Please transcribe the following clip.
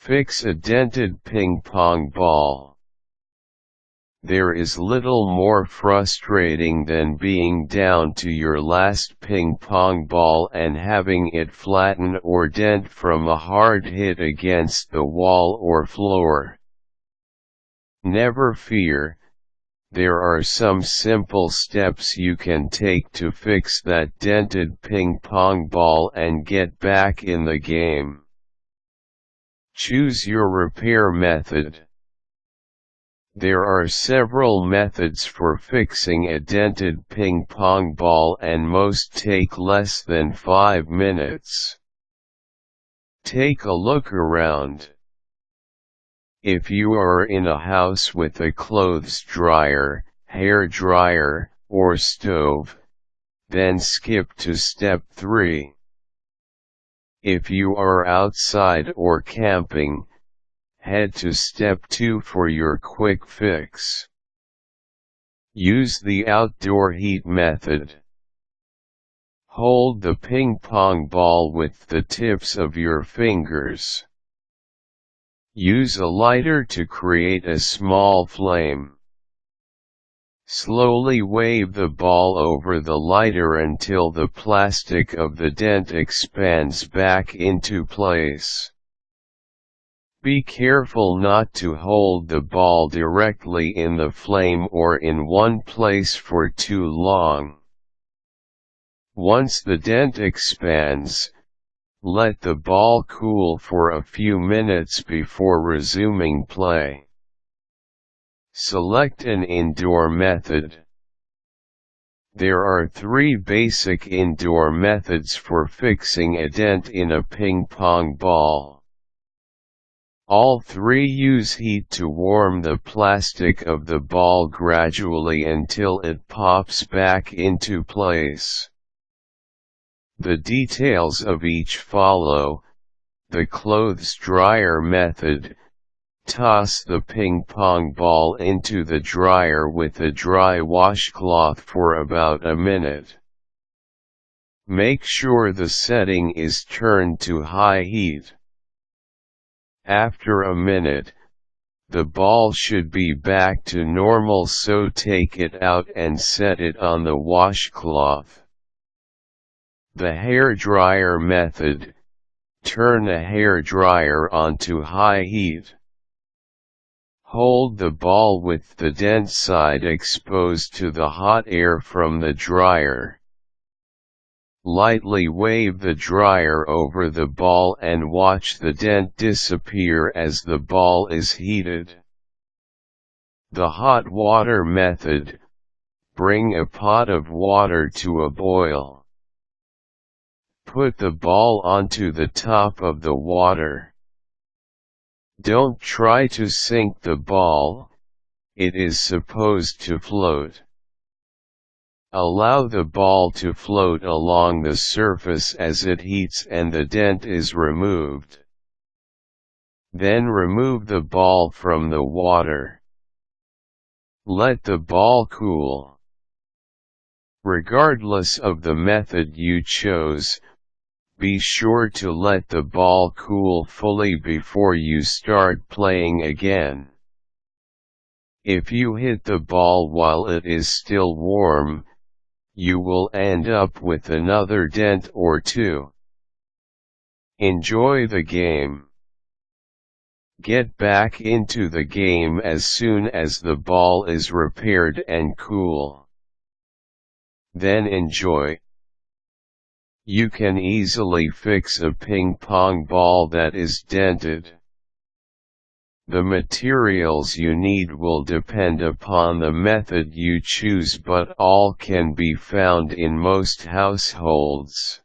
Fix a dented ping pong ball. There is little more frustrating than being down to your last ping pong ball and having it flatten or dent from a hard hit against the wall or floor. Never fear, there are some simple steps you can take to fix that dented ping pong ball and get back in the game. Choose your repair method. There are several methods for fixing a dented ping pong ball and most take less than 5 minutes. Take a look around. If you are in a house with a clothes dryer, hair dryer, or stove, then skip to step 3. If you are outside or camping, head to step 2 for your quick fix. Use the outdoor heat method. Hold the ping pong ball with the tips of your fingers. Use a lighter to create a small flame. Slowly wave the ball over the lighter until the plastic of the dent expands back into place. Be careful not to hold the ball directly in the flame or in one place for too long. Once the dent expands, let the ball cool for a few minutes before resuming play. Select an indoor method. There are 3 basic indoor methods for fixing a dent in a ping pong ball. All 3 use heat to warm the plastic of the ball gradually until it pops back into place. The details of each follow. The clothes dryer method. Toss the ping pong ball into the dryer with a dry washcloth for about a minute. Make sure the setting is turned to high heat. After a minute, the ball should be back to normal, so take it out and set it on the washcloth. The hair dryer method. Turn a hair dryer onto high heat. Hold the ball with the dent side exposed to the hot air from the dryer. Lightly wave the dryer over the ball and watch the dent disappear as the ball is heated. The hot water method. Bring a pot of water to a boil. Put the ball onto the top of the water. Don't try to sink the ball, it is supposed to float. Allow the ball to float along the surface as it heats and the dent is removed. Then remove the ball from the water. Let the ball cool. Regardless of the method you chose, be sure to let the ball cool fully before you start playing again. If you hit the ball while it is still warm, you will end up with another dent or 2. Enjoy the game. Get back into the game as soon as the ball is repaired and cool. Then enjoy. You can easily fix a ping pong ball that is dented. The materials you need will depend upon the method you choose, but all can be found in most households.